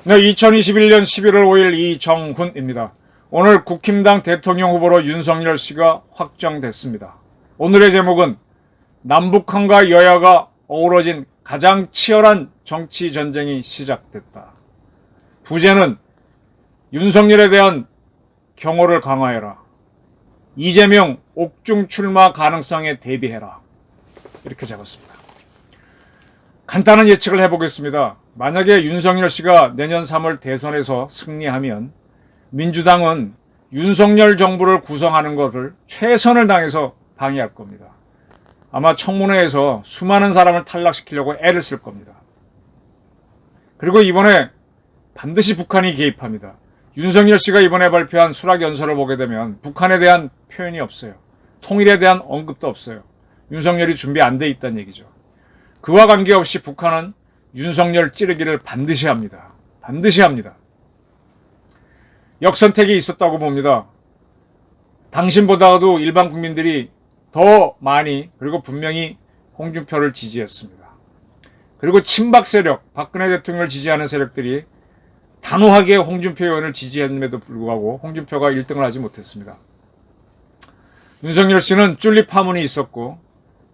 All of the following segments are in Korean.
네, 2021년 11월 5일 이정훈입니다. 오늘 국힘당 대통령 후보로 윤석열 씨가 확정됐습니다. 오늘의 제목은 남북한과 여야가 어우러진 가장 치열한 정치 전쟁이 시작됐다. 부제는 윤석열에 대한 경호를 강화해라. 이재명 옥중 출마 가능성에 대비해라. 이렇게 적었습니다. 간단한 예측을 해보겠습니다. 만약에 윤석열 씨가 내년 3월 대선에서 승리하면 민주당은 윤석열 정부를 구성하는 것을 최선을 다해서 방해할 겁니다. 아마 청문회에서 수많은 사람을 탈락시키려고 애를 쓸 겁니다. 그리고 이번에 반드시 북한이 개입합니다. 윤석열 씨가 이번에 발표한 수락연설을 보게 되면 북한에 대한 표현이 없어요. 통일에 대한 언급도 없어요. 윤석열이 준비 안 돼 있다는 얘기죠. 그와 관계없이 북한은 윤석열 찌르기를 반드시 합니다. 반드시 합니다. 역선택이 있었다고 봅니다. 당신보다도 일반 국민들이 더 많이 그리고 분명히 홍준표를 지지했습니다. 그리고 친박 세력, 박근혜 대통령을 지지하는 세력들이 단호하게 홍준표 의원을 지지했음에도 불구하고 홍준표가 1등을 하지 못했습니다. 윤석열 씨는 쫄리 파문이 있었고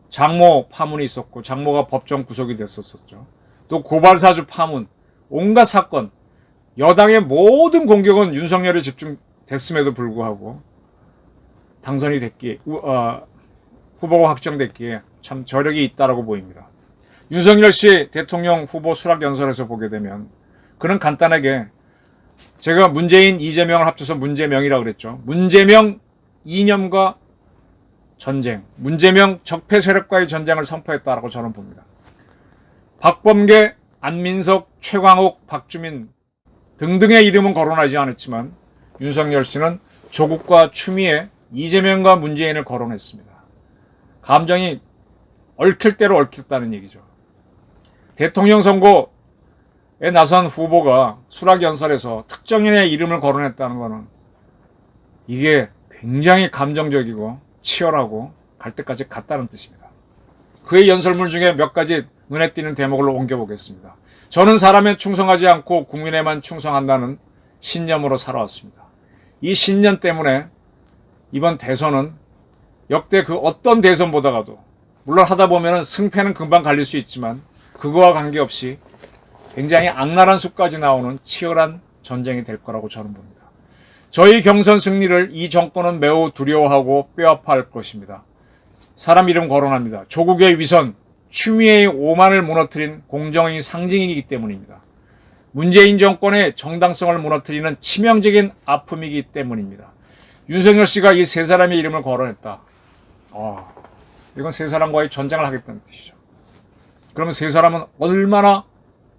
장모 파문이 있었고 장모가 법정 구속이 됐었죠. 또 고발사주 파문, 온갖 사건, 여당의 모든 공격은 윤석열에 집중됐음에도 불구하고 당선이 됐기에 후보가 확정됐기에 참 저력이 있다라고 보입니다. 윤석열 씨 대통령 후보 수락연설에서 보게 되면 그는 간단하게 제가 문재인, 이재명을 합쳐서 문재명이라고 그랬죠. 문재명 이념과 전쟁, 문재명 적폐 세력과의 전쟁을 선포했다라고 저는 봅니다. 박범계, 안민석, 최광옥, 박주민 등등의 이름은 거론하지 않았지만 윤석열 씨는 조국과 추미애, 이재명과 문재인을 거론했습니다. 감정이 얽힐 대로 얽혔다는 얘기죠. 대통령 선거에 나선 후보가 수락연설에서 특정인의 이름을 거론했다는 것은 이게 굉장히 감정적이고 치열하고 갈 때까지 갔다는 뜻입니다. 그의 연설문 중에 몇 가지 눈에 띄는 대목을 옮겨보겠습니다. 저는 사람에 충성하지 않고 국민에만 충성한다는 신념으로 살아왔습니다. 이 신념 때문에 이번 대선은 역대 그 어떤 대선보다가도 물론 하다 보면 승패는 금방 갈릴 수 있지만 그거와 관계없이 굉장히 악랄한 수까지 나오는 치열한 전쟁이 될 거라고 저는 봅니다. 저희 경선 승리를 이 정권은 매우 두려워하고 뼈아파할 것입니다. 사람 이름 거론합니다. 조국의 위선, 추미애의 오만을 무너뜨린 공정의 상징이기 때문입니다. 문재인 정권의 정당성을 무너뜨리는 치명적인 아픔이기 때문입니다. 윤석열 씨가 이 세 사람의 이름을 거론했다. 이건 세 사람과의 전쟁을 하겠다는 뜻이죠. 그러면 세 사람은 얼마나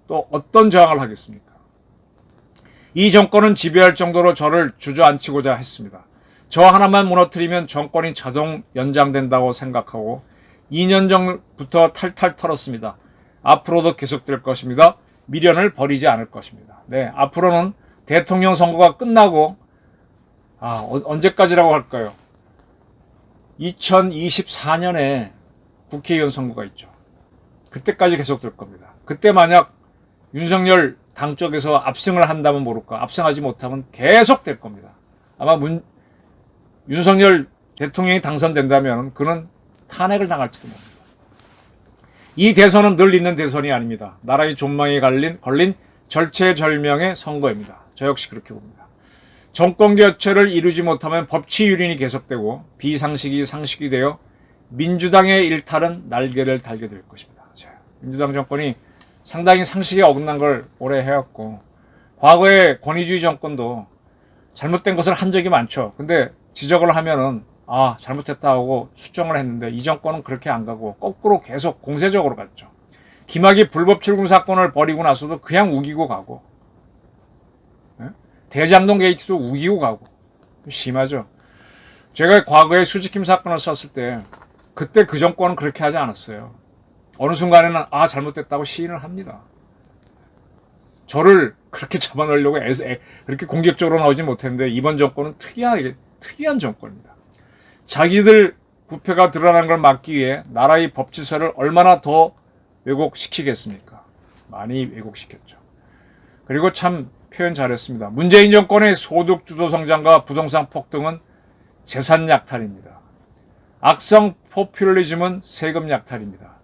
또 어떤 저항을 하겠습니까? 이 정권은 지배할 정도로 저를 주저앉히고자 했습니다. 저 하나만 무너뜨리면 정권이 자동 연장된다고 생각하고 2년 전부터 탈탈 털었습니다. 앞으로도 계속될 것입니다. 미련을 버리지 않을 것입니다. 네, 앞으로는 대통령 선거가 끝나고 언제까지라고 할까요? 2024년에 국회의원 선거가 있죠. 그때까지 계속될 겁니다. 그때 만약 윤석열 당 쪽에서 압승을 한다면 모를까, 압승하지 못하면 계속 될 겁니다. 아마 윤석열 대통령이 당선된다면 그는 탄핵을 당할지도 모릅니다. 이 대선은 늘 있는 대선이 아닙니다. 나라의 존망이 걸린 절체절명의 선거입니다. 저 역시 그렇게 봅니다. 정권 교체를 이루지 못하면 법치유린이 계속되고 비상식이 상식이 되어 민주당의 일탈은 날개를 달게 될 것입니다. 민주당 정권이 상당히 상식에 어긋난 걸 오래 해왔고 과거의 권위주의 정권도 잘못된 것을 한 적이 많죠. 근데 지적을 하면은 잘못했다 하고 수정을 했는데 이 정권은 그렇게 안 가고 거꾸로 계속 공세적으로 갔죠. 김학의 불법 출금 사건을 벌이고 나서도 그냥 우기고 가고 대장동 게이트도 우기고 가고 심하죠. 제가 과거에 수지킴 사건을 썼을 때 그때 그 정권은 그렇게 하지 않았어요. 어느 순간에는 잘못됐다고 시인을 합니다. 저를 그렇게 잡아넣으려고 그렇게 공격적으로 나오지 못했는데 이번 정권은 특이한 정권입니다. 자기들 부패가 드러난 걸 막기 위해 나라의 법질서를 얼마나 더 왜곡시키겠습니까? 많이 왜곡시켰죠. 그리고 참 표현 잘했습니다. 문재인 정권의 소득 주도 성장과 부동산 폭등은 재산 약탈입니다. 악성 포퓰리즘은 세금 약탈입니다.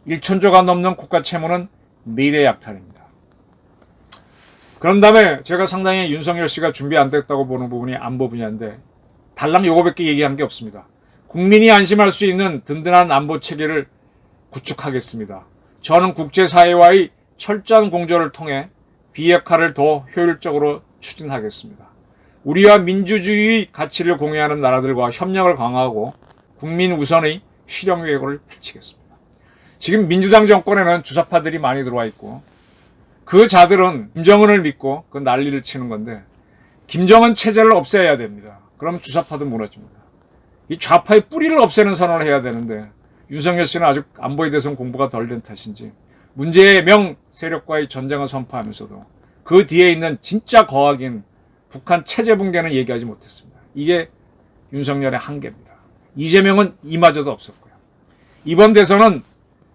1천조가 넘는 국가 채무는 미래 약탈입니다. 그런 다음에 제가 상당히 윤석열 씨가 준비 안 됐다고 보는 부분이 안보 분야인데 달랑 요거밖에 얘기한 게 없습니다. 국민이 안심할 수 있는 든든한 안보 체계를 구축하겠습니다. 저는 국제사회와의 철저한 공조를 통해 비핵화를 더 효율적으로 추진하겠습니다. 우리와 민주주의 가치를 공유하는 나라들과 협력을 강화하고 국민 우선의 실용 외교를 펼치겠습니다. 지금 민주당 정권에는 주사파들이 많이 들어와 있고 그 자들은 김정은을 믿고 그 난리를 치는 건데 김정은 체제를 없애야 됩니다. 그럼 주사파도 무너집니다. 이 좌파의 뿌리를 없애는 선언을 해야 되는데 윤석열 씨는 아직 안보에 대해서는 공부가 덜 된 탓인지 문재명 세력과의 전쟁을 선포하면서도 그 뒤에 있는 진짜 거악인 북한 체제 붕괴는 얘기하지 못했습니다. 이게 윤석열의 한계입니다. 이재명은 이마저도 없었고요. 이번 대선은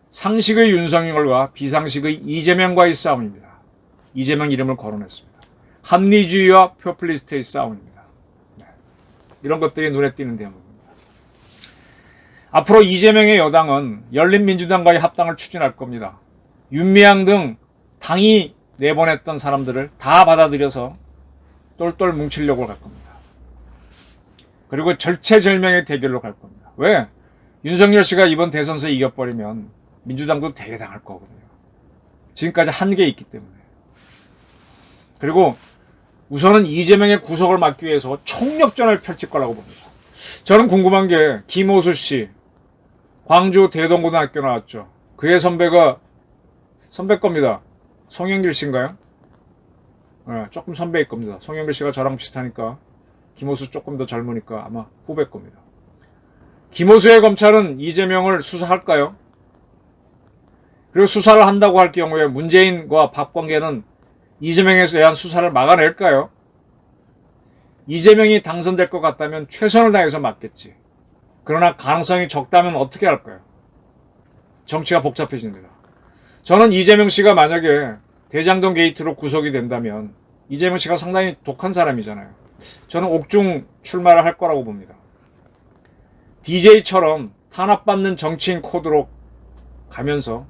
상식의 윤석열과 비상식의 이재명과의 싸움입니다. 이재명 이름을 거론했습니다. 합리주의와 포퓰리스트의 싸움입니다. 네. 이런 것들이 눈에 띄는 대목입니다. 앞으로 이재명의 여당은 열린민주당과의 합당을 추진할 겁니다. 윤미향 등 당이 내보냈던 사람들을 다 받아들여서 똘똘 뭉치려고 갈 겁니다. 그리고 절체절명의 대결로 갈 겁니다. 왜? 윤석열 씨가 이번 대선에서 이겨버리면 민주당도 대당할 거거든요. 지금까지 한계에 있기 때문에. 그리고 우선은 이재명의 구속을 막기 위해서 총력전을 펼칠 거라고 봅니다. 저는 궁금한 게 김호수 씨, 광주 대동고등학교 나왔죠. 그의 선배 겁니다. 송영길 씨인가요? 네, 조금 선배일 겁니다. 송영길 씨가 저랑 비슷하니까 김호수 조금 더 젊으니까 아마 후배일 겁니다. 김호수의 검찰은 이재명을 수사할까요? 그리고 수사를 한다고 할 경우에 문재인과 박광계는 이재명에 대한 수사를 막아낼까요? 이재명이 당선될 것 같다면 최선을 다해서 막겠지. 그러나 가능성이 적다면 어떻게 할까요? 정치가 복잡해집니다. 저는 이재명 씨가 만약에 대장동 게이트로 구속이 된다면 이재명 씨가 상당히 독한 사람이잖아요. 저는 옥중 출마를 할 거라고 봅니다. DJ처럼 탄압받는 정치인 코드로 가면서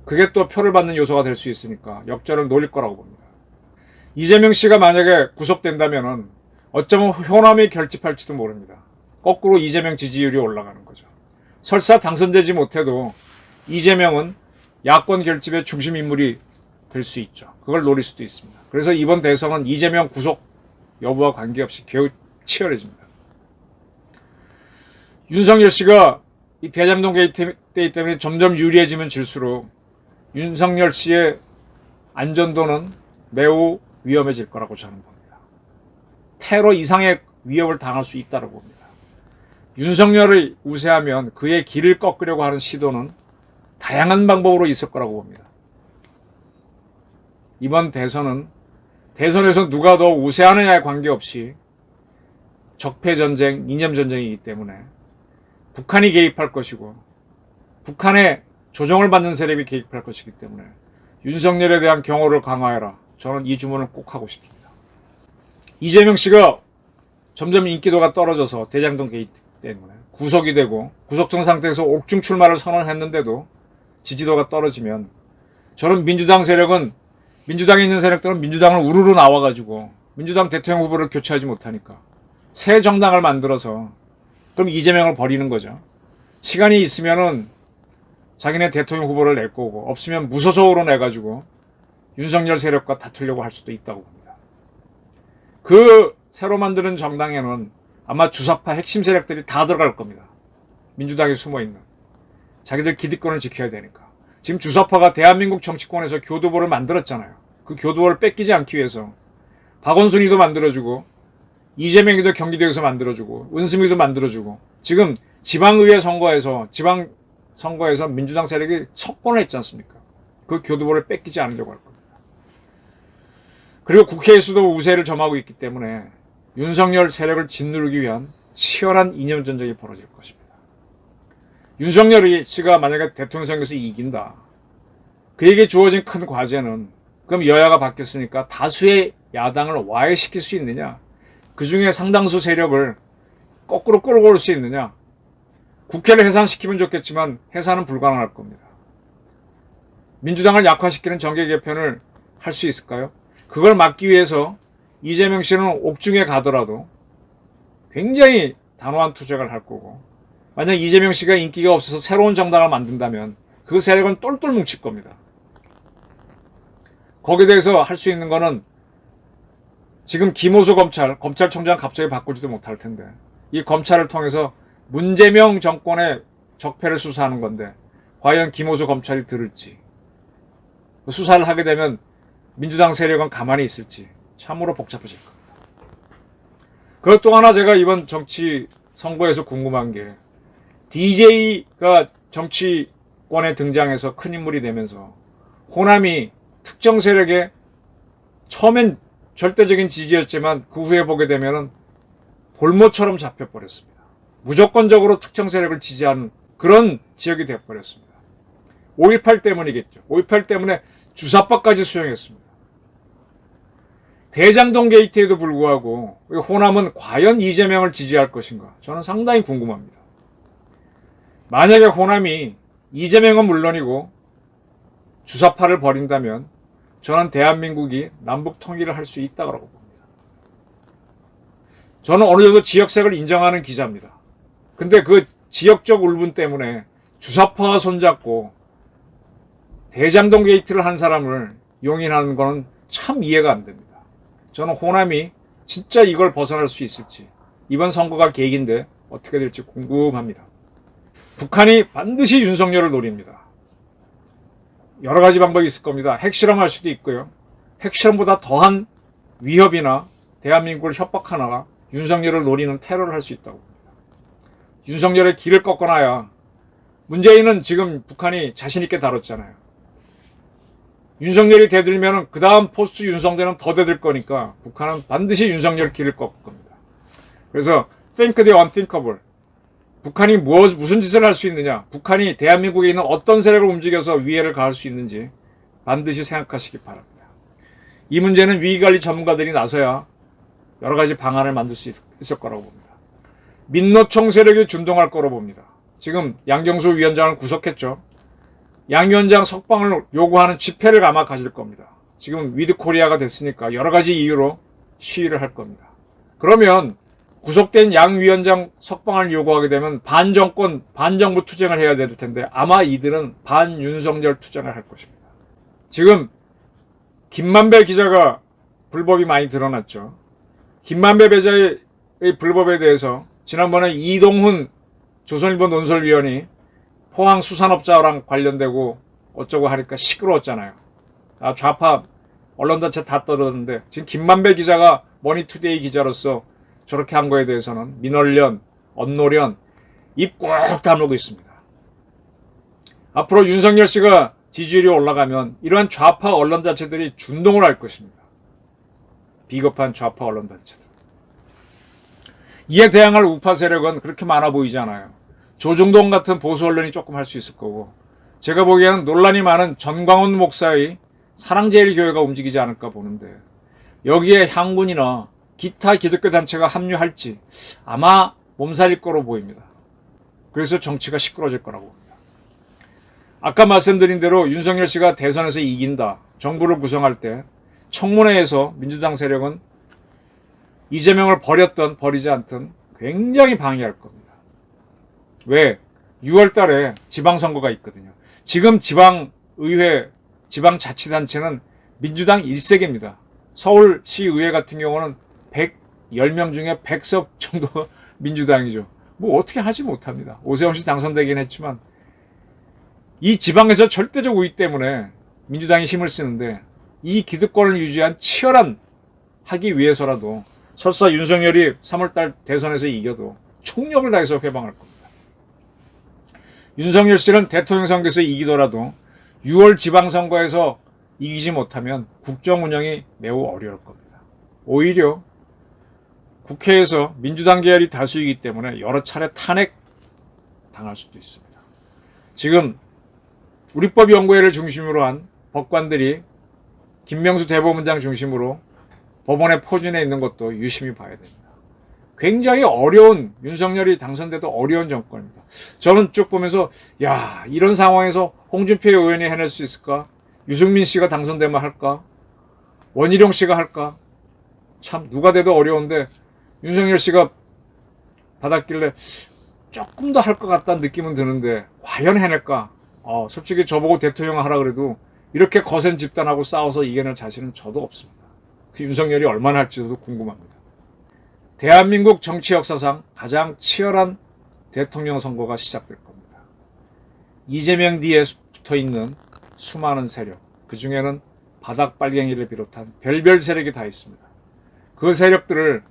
그게 또 표를 받는 요소가 될 수 있으니까 역전을 노릴 거라고 봅니다. 이재명 씨가 만약에 구속된다면 어쩌면 호남이 결집할지도 모릅니다. 거꾸로 이재명 지지율이 올라가는 거죠. 설사 당선되지 못해도 이재명은 야권 결집의 중심 인물이 될 수 있죠. 그걸 노릴 수도 있습니다. 그래서 이번 대선은 이재명 구속 여부와 관계없이 매우 치열해집니다. 윤석열 씨가 이 대장동 게이트 때문에 점점 유리해지면 질수록 윤석열 씨의 안전도는 매우 위험해질 거라고 저는 봅니다. 테러 이상의 위협을 당할 수 있다고 봅니다. 윤석열을 우세하면 그의 길을 꺾으려고 하는 시도는 다양한 방법으로 있을 거라고 봅니다. 이번 대선에서 누가 더 우세하느냐에 관계없이 적폐전쟁, 이념전쟁이기 때문에 북한이 개입할 것이고 북한의 조정을 받는 세력이 개입할 것이기 때문에 윤석열에 대한 경호를 강화해라. 저는 이 주문을 꼭 하고 싶습니다. 이재명 씨가 점점 인기도가 떨어져서 대장동 게이트 때문에 구속이 되고 구속된 상태에서 옥중 출마를 선언했는데도 지지도가 떨어지면 저는 민주당에 있는 세력들은 민주당을 우르르 나와가지고 민주당 대통령 후보를 교체하지 못하니까 새 정당을 만들어서 그럼 이재명을 버리는 거죠. 시간이 있으면은 자기네 대통령 후보를 낼 거고 없으면 무소속으로 내가지고 윤석열 세력과 다투려고 할 수도 있다고 봅니다. 그 새로 만드는 정당에는 아마 주사파 핵심 세력들이 다 들어갈 겁니다. 민주당에 숨어있는. 자기들 기득권을 지켜야 되니까. 지금 주사파가 대한민국 정치권에서 교도보를 만들었잖아요. 그 교도보를 뺏기지 않기 위해서 박원순이도 만들어주고 이재명이도 경기도에서 만들어주고 은수미도 만들어주고 지금 지방의회 선거에서 민주당 세력이 석권을 했지 않습니까? 그 교도보를 뺏기지 않으려고 할 겁니다. 그리고 국회에서도 우세를 점하고 있기 때문에 윤석열 세력을 짓누르기 위한 치열한 이념 전쟁이 벌어질 것입니다. 윤석열이 씨가 만약에 대통령 선거에서 이긴다. 그에게 주어진 큰 과제는 그럼 여야가 바뀌었으니까 다수의 야당을 와해시킬 수 있느냐? 그 중에 상당수 세력을 거꾸로 끌고 올 수 있느냐? 국회를 해산시키면 좋겠지만 해산은 불가능할 겁니다. 민주당을 약화시키는 정계 개편을 할 수 있을까요? 그걸 막기 위해서 이재명 씨는 옥중에 가더라도 굉장히 단호한 투쟁을 할 거고, 만약 이재명 씨가 인기가 없어서 새로운 정당을 만든다면 그 세력은 똘똘 뭉칠 겁니다. 거기에 대해서 할 수 있는 거는 지금 김호수 검찰총장 갑자기 바꾸지도 못할 텐데 이 검찰을 통해서 문재명 정권의 적폐를 수사하는 건데 과연 김호수 검찰이 들을지, 수사를 하게 되면 민주당 세력은 가만히 있을지 참으로 복잡해질 겁니다. 그것 또 하나 제가 이번 정치 선거에서 궁금한 게 DJ가 정치권에 등장해서 큰 인물이 되면서 호남이 특정 세력의 처음엔 절대적인 지지였지만 그 후에 보게 되면은 볼모처럼 잡혀버렸습니다. 무조건적으로 특정 세력을 지지하는 그런 지역이 되어버렸습니다. 5.18 때문이겠죠. 5.18 때문에 주사파까지 수용했습니다. 대장동 게이트에도 불구하고 호남은 과연 이재명을 지지할 것인가? 저는 상당히 궁금합니다. 만약에 호남이 이재명은 물론이고 주사파를 버린다면 저는 대한민국이 남북 통일을 할 수 있다고 봅니다. 저는 어느 정도 지역색을 인정하는 기자입니다. 근데 그 지역적 울분 때문에 주사파와 손잡고 대장동 게이트를 한 사람을 용인하는 것은 참 이해가 안 됩니다. 저는 호남이 진짜 이걸 벗어날 수 있을지, 이번 선거가 계기인데 어떻게 될지 궁금합니다. 북한이 반드시 윤석열을 노립니다. 여러 가지 방법이 있을 겁니다. 핵실험할 수도 있고요. 핵실험보다 더한 위협이나 대한민국을 협박하거나 윤석열을 노리는 테러를 할 수 있다고 봅니다. 윤석열의 길을 꺾어놔야, 문재인은 지금 북한이 자신 있게 다뤘잖아요. 윤석열이 대들면 그 다음 포스트 윤석열은 더 대들 거니까 북한은 반드시 윤석열 길을 꺾을 겁니다. 그래서 think the unthinkable. 북한이 무슨 짓을 할 수 있느냐, 북한이 대한민국에 있는 어떤 세력을 움직여서 위해를 가할 수 있는지 반드시 생각하시기 바랍니다. 이 문제는 위기관리 전문가들이 나서야 여러 가지 방안을 만들 수 있을 거라고 봅니다. 민노총 세력이 준동할 거로 봅니다. 지금 양경수 위원장을 구속했죠. 양 위원장 석방을 요구하는 집회를 아마 가질 겁니다. 지금 위드코리아가 됐으니까 여러 가지 이유로 시위를 할 겁니다. 그러면 구속된 양 위원장 석방을 요구하게 되면 반정권, 반정부 투쟁을 해야 될 텐데 아마 이들은 반윤석열 투쟁을 할 것입니다. 지금 김만배 기자가 불법이 많이 드러났죠. 김만배 배자의 불법에 대해서 지난번에 이동훈 조선일보 논설위원이 포항 수산업자랑 관련되고 어쩌고 하니까 시끄러웠잖아요. 좌파 언론단체 다 떠들었는데 지금 김만배 기자가 머니투데이 기자로서 저렇게 한 거에 대해서는 민원련, 언노련 입 꾹 다물고 있습니다. 앞으로 윤석열 씨가 지지율이 올라가면 이러한 좌파 언론단체들이 준동을 할 것입니다. 비겁한 좌파 언론단체들. 이에 대항할 우파 세력은 그렇게 많아 보이지 않아요. 조중동 같은 보수 언론이 조금 할 수 있을 거고, 제가 보기에는 논란이 많은 전광훈 목사의 사랑제일교회가 움직이지 않을까 보는데, 여기에 향군이나 기타 기독교 단체가 합류할지 아마 몸살일 거로 보입니다. 그래서 정치가 시끄러질 거라고 봅니다. 아까 말씀드린 대로 윤석열 씨가 대선에서 이긴다, 정부를 구성할 때 청문회에서 민주당 세력은 이재명을 버렸든 버리지 않든 굉장히 방해할 겁니다. 왜? 6월 달에 지방선거가 있거든요. 지금 지방의회, 지방자치단체는 민주당 1색입니다. 서울시의회 같은 경우는 110명 중에 100석 정도 민주당이죠. 뭐 어떻게 하지 못합니다. 오세훈 씨 당선되긴 했지만 이 지방에서 절대적 우위 때문에 민주당이 힘을 쓰는데, 이 기득권을 유지한 치열한 하기 위해서라도 설사 윤석열이 3월달 대선에서 이겨도 총력을 다해서 회방할 겁니다. 윤석열 씨는 대통령 선거에서 이기더라도 6월 지방선거에서 이기지 못하면 국정 운영이 매우 어려울 겁니다. 오히려 국회에서 민주당 계열이 다수이기 때문에 여러 차례 탄핵 당할 수도 있습니다. 지금 우리법연구회를 중심으로 한 법관들이 김명수 대법원장 중심으로 법원에 포진해 있는 것도 유심히 봐야 됩니다. 굉장히 어려운, 윤석열이 당선돼도 어려운 정권입니다. 저는 쭉 보면서 야, 이런 상황에서 홍준표 의원이 해낼 수 있을까? 유승민 씨가 당선되면 할까? 원희룡 씨가 할까? 참 누가 돼도 어려운데 윤석열 씨가 받았길래 조금 더 할 것 같다는 느낌은 드는데 과연 해낼까? 솔직히 저보고 대통령 하라 그래도 이렇게 거센 집단하고 싸워서 이겨낼 자신은 저도 없습니다. 그 윤석열이 얼마나 할지도 궁금합니다. 대한민국 정치 역사상 가장 치열한 대통령 선거가 시작될 겁니다. 이재명 뒤에 붙어있는 수많은 세력, 그 중에는 바닥 빨갱이를 비롯한 별별 세력이 다 있습니다. 그 세력들을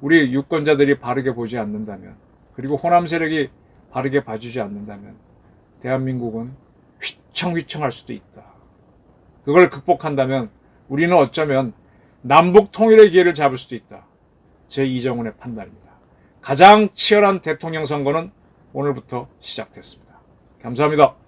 우리 유권자들이 바르게 보지 않는다면, 그리고 호남 세력이 바르게 봐주지 않는다면 대한민국은 휘청휘청할 수도 있다. 그걸 극복한다면 우리는 어쩌면 남북 통일의 기회를 잡을 수도 있다. 제 이정훈의 판단입니다. 가장 치열한 대통령 선거는 오늘부터 시작됐습니다. 감사합니다.